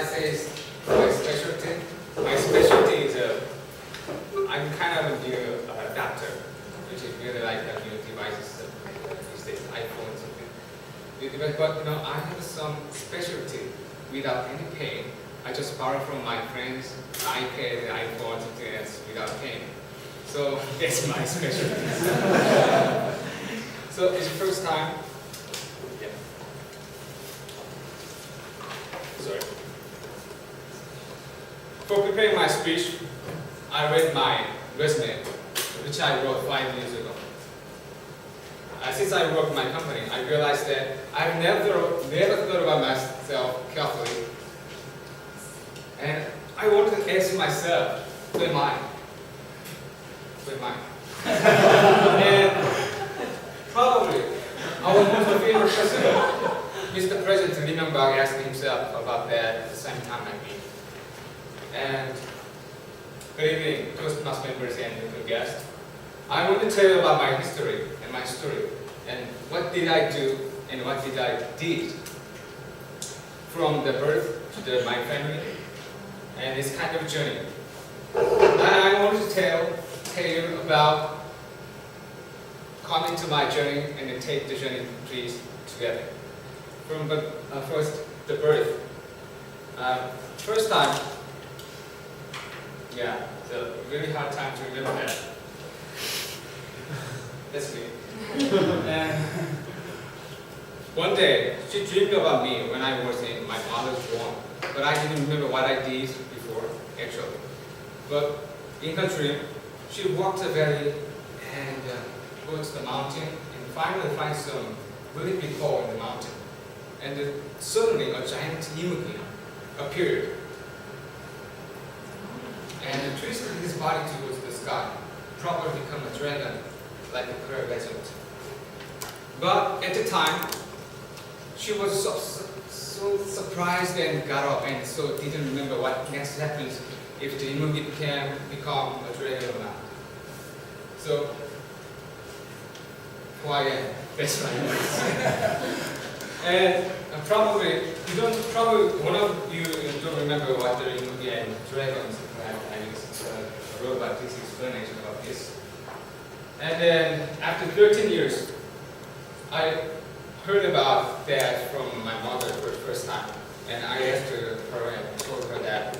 I say my specialty? My specialty is I'm kind of a new adapter, which is really like a new devices these days, iPhone something. But you know, I have some specialty without any pain. I just borrow from my friends, iPad, iPhone, something else without pain. So that's my specialty. So it's the first time. Yeah. Sorry. For preparing my speech, I read my resume, which I wrote 5 years ago. Since I work in my company, I realized that I've never thought about myself carefully. And I wanted to ask myself, who am I? Who am I? And probably our most famous president, Mr. President Lee Myung-bak, asked himself about that at the same time I did. And good evening, Toastmasters members and the guests. I want to tell you about my history and my story, and what did I do and what did I did from the birth to my family, and this kind of journey. And I want to tell you about coming to my journey and then take the journey please together. From first the birth. First time. Yeah, it's a really hard time to remember that. That's me. And one day, she dreamed about me when I was in my mother's womb, but I didn't remember what I did before, actually. But in her dream, she walked a valley and go to the mountain and finally find some really big hole in the mountain. And suddenly a giant imugi appeared and twisted his body towards the sky, probably become a dragon, like a prayer legend. But at the time, she was so surprised and got up and so didn't remember what next happens if the imugi become a dragon or not. So, who I am, that's right. And probably one of you don't remember what the imugi and dragons. I wrote about this explanation about this. And then after 13 years, I heard about that from my mother for the first time. And I asked her and told her that,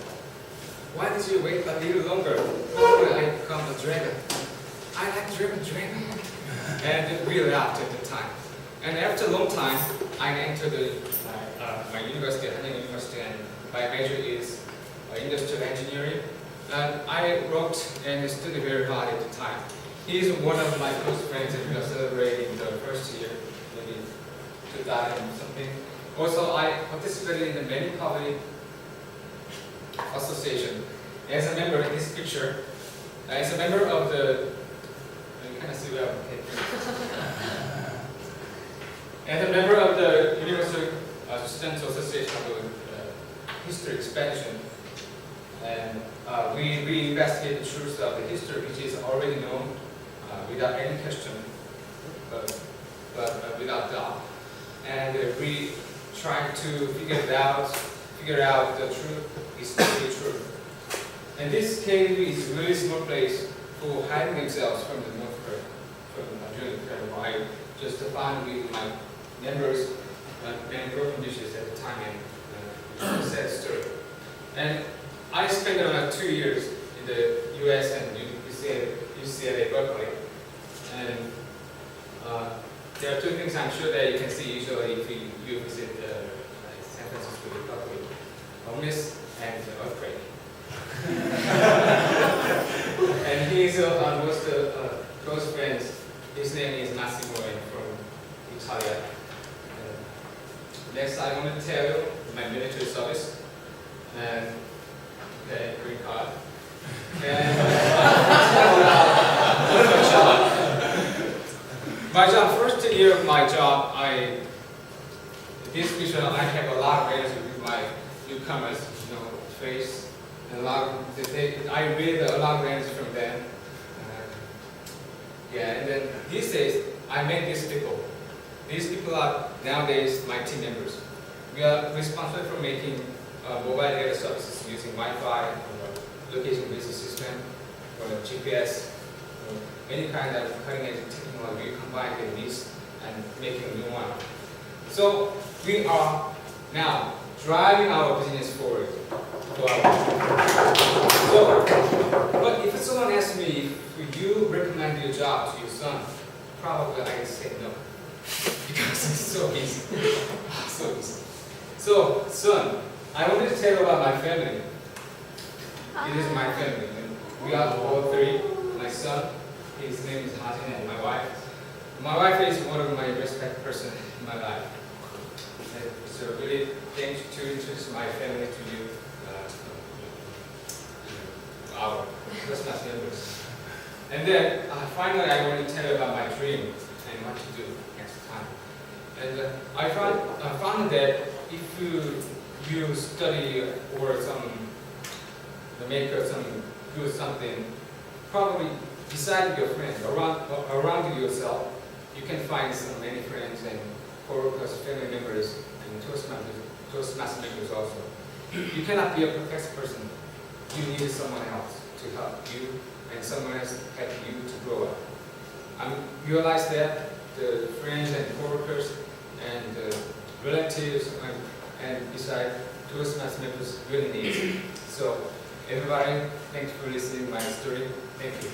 why did you wait a little longer? How will I become a dragon? I like dragon. And we laughed at the time. And after a long time, I entered my university, Hanyang University, and my major is industrial engineering. And I worked and studied very hard at the time. He's one of my close friends, and we are celebrating the first year, maybe 2000 something. Also, I participated in the many public association as a member in this picture. As a member of the, you kind of see where as a member of the Universal Students Association of History Expedition. And we investigate the truth of the history, which is already known without any question, but without doubt. And we try to figure out the truth is really true. And this cave is a really small place for hiding themselves from the North Korea, during the period. I just found with my members many broken dishes at the time, and it's a sad story. And I spent around 2 years in the U.S. and UCLA Berkeley, and there are two things I'm sure that you can see usually if you visit San Francisco Berkeley: homeless and earthquake. And he's most close friends. His name is Massimo from Italy. Next, I want to tell you my military service. And okay, green card. And my job, first year of my job, this picture, I have a lot of energy with my newcomers, face, and I read a lot of energy from them. And then these days, I met these people. These people are nowadays my team members. We are responsible for making mobile data services using Wi-Fi, or location-based system, or GPS, or any kind of cutting-edge technology combined with this and making a new one. So we are now driving our business forward. But if someone asks me, would you recommend your job to your son? Probably I would say no, because it's so easy. So easy. So, son, I wanted to tell you about my family. It is my family. We are all three. My son, his name is Hajin, and my wife. My wife is one of my respected person in my life. So really, thanks to introduce my family to you, our Christmas members. And then finally, I want to tell you about my dream and what to do next time. And I found that if you study or make some do something, probably beside your friends around yourself, you can find many friends and co-workers, family members, and Toastmasters members also. You cannot be a perfect person. You need someone else to help you, and someone else to help you to grow up. I realize that the friends and co-workers and relatives and beside Toastmasters members really need it. So everybody, thanks for listening to my story. Thank you.